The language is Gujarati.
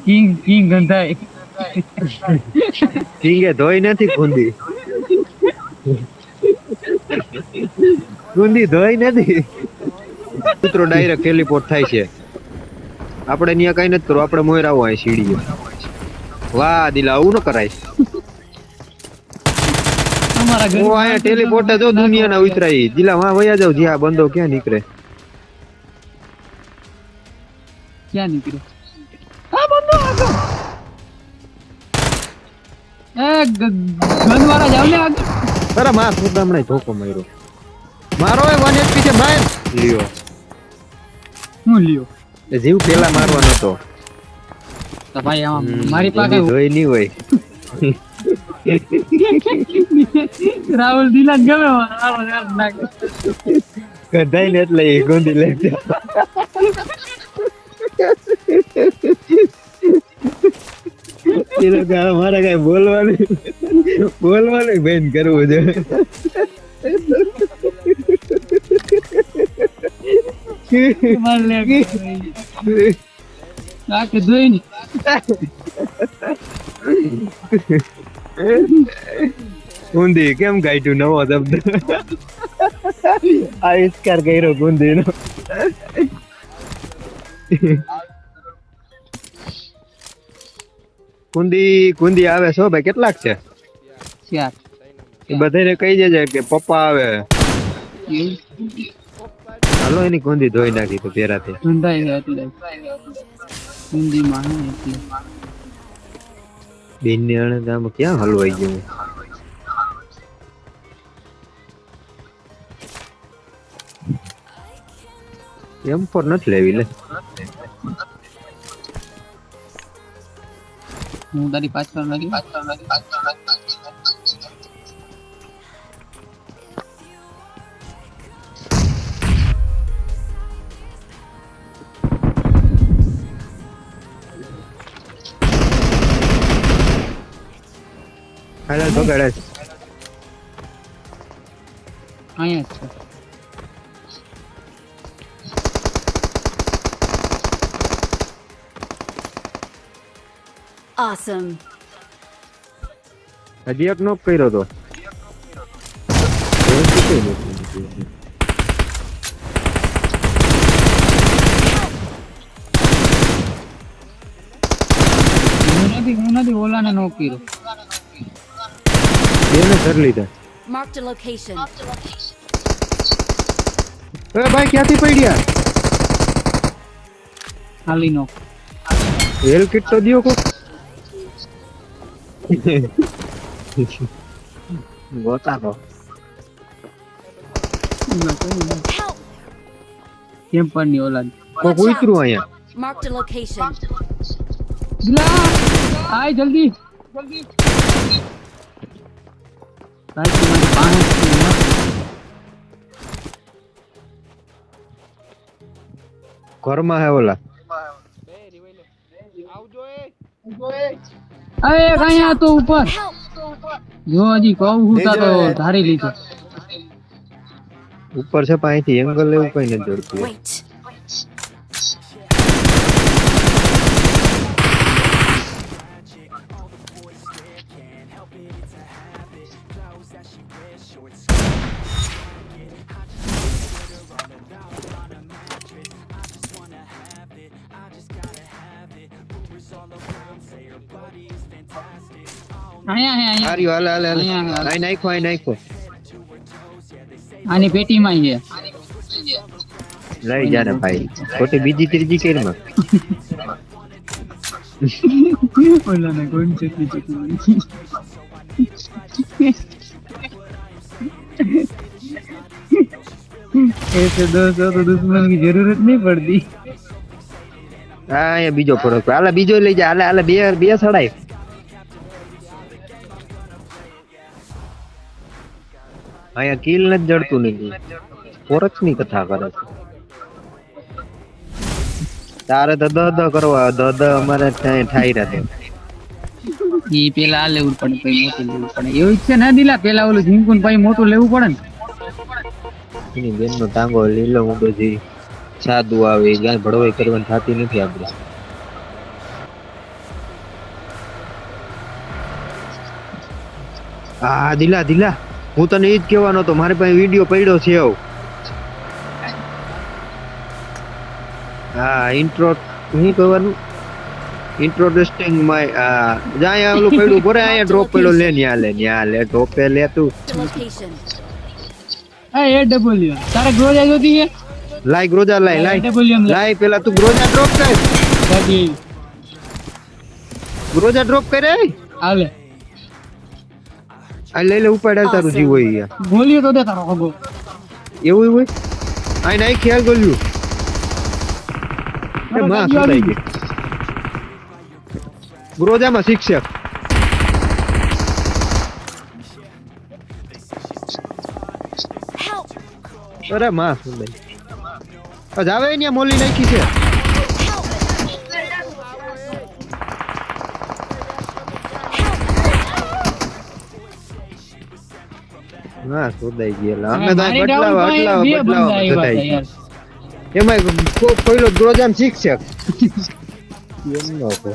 કિંગ ગંધાય. કિંગે ધોઈ નથી ગુંદી. ગુંદી ધોઈ નથી. મિત્રો ડાયરેક્ટ ટેલિપોર્ટ થાય છે. આપણે અહીંયા કઈ નથી કરવું, આપણે મોર આવો અહીં સીડીએ. વાહ દિલા, આવું ન કરાય. અમારા ઘરે ઓ અહીંયા ટેલિપોર્ટ જો દુનિયાના ઉતરાઈ. દિલા વાહ વયા જાવ. જી આ બંદો ક્યાં નીકળે? ક્યાં નીકળ્યો? આ બંદો આગળ. એ ગનવાળા જાવ ને આગળ. અરે માર સુદામણે ધોકો માર્યો. મારો એ 1 HP છે ભાઈ. લ્યો. હું લ્યો. એ જીવ પેલા મારવાનો હતો. તો ભાઈ આમ મારી પાસે ધોઈ નહીં હોય. રાહુલ દિલા ગમે રાહુલ નાખે. કઢાઈ ને એટલે એ ગોંધી લેજો. મારા કઈ બોલવાનું બેન કરવું છે. નાખે ધોઈ ને ગુંદી કેમ કાઢ્યું નવો શબ્દ? આવિષ્કાર કર્યો ગુંદી નો. કુંદી આવે છો ભાઈ? કેટલાક છે? 4. એ બધાને કહી દેજે કે પપ્પા આવે. હાલો એની કુંદી ધોઈ નાખી તો પેરાથી. ધંધાય એટલે કુંદી માં એટલે બેન ને આમ ક્યાં હલવાઈ ગયું? એમ પર નથી લેવી લે. હું તારી પાછળ નથી. હાલ બગાડે અહીંયા છે. Awesome. હજી એક નોક કર્યો તો. હું નથી ઓલાને નો કર્યો. એને કરી લીધા. Marked a location. એ ભાઈ ક્યાંથી પડ્યા? ખાલી નો હેલ કિટ તો દિયો કો. ગોતાનો Help! કેમ પણ ની ઓલા કોક ઉતરું અહીંયા. Marked a location. દિલા આય જલ્દી ભાઈ તમારી પાસે ઘરમાં હે ઓલા. અરે કયા તો ઉપર જો હજી કહું હું તો ધારી લીધો. ઉપર છે પાણીથી એંગલ એવું કઈ નથી જોડતું. Wait. અહીંયા આર્યો હાલ હાલ હાલ. અહીંયા. આઈ નાખો આઈ નાખો. આની પેટીમાં છે. લઈ જા ને ભાઈ. ખોટી બીજી ત્રીજી કેરમાં. ઓલાને કોણ છે ऐसे दोस्तों तो दुश्मन की जरूरत नहीं पड़ती. હા અહીંયા બીજો ફરક. હાલે બીજો લઈ જા. હાલે હાલે બે સડાય. અહીંયા કિલ નથી જડતું નથી. ફોરક્સ ની કથા કરે છે. તારે તો દહ કરવા અમારે ઠાઈ રહે. ઈ પેલા આ લેવું પડે પછી મોટું લેવું પડે એવું છે ને દિલા. પેલા ઓલું ઝીંકુન પછી મોટું લેવું પડે ને. એની બેન નો ટાંગો લીલો ઊંડો જી. સાદું આવે ગાય ભડવાઈ કરવાની થતી નથી આપણે. હા દિલા દિલા હું તને ઈ જ કહેવાનો હતો મારી પાસે વિડિયો પડ્યો છે આવ. હા ઇન્ટ્રો હું કહેવાનું ઇન્ટ્રોડક્ટિંગ માય જાય ઓલું પડ્યું ભરે અહીંયા ડ્રોપ પડ્યો લે ન્યા લે ડ્રોપે લે તું The location. આ AW તારે ગ્રોજા જોતી છે લાઈ ગ્રોજા લાઈ AW એમ લાઈ પેલા તું ગ્રોજા ડ્રોપ કર ગાડી ગ્રોજા ડ્રોપ કરે હાલે આ લઈ લે ઉપાડ તારું જીવ હોય યાર. ગોલીઓ તો દે તારો હગો એવું હોય આ નહીં ખ્યાલ ગોલ્યું એ માં સુધાઈ ગઈ ગ્રોજામાં શિક્ષક Help! અરે માં સુધાઈ જાવે ને મોલી નાખી છે. Help! હા સુધાઈ ગયેલા અમે તો મારી બદલાવા ડાઉન પાસે બે બંદા આવ્યા હતા યાર. એમાં કોઈલો ગ્રોજામ શિક્ષક એમ ન કહો.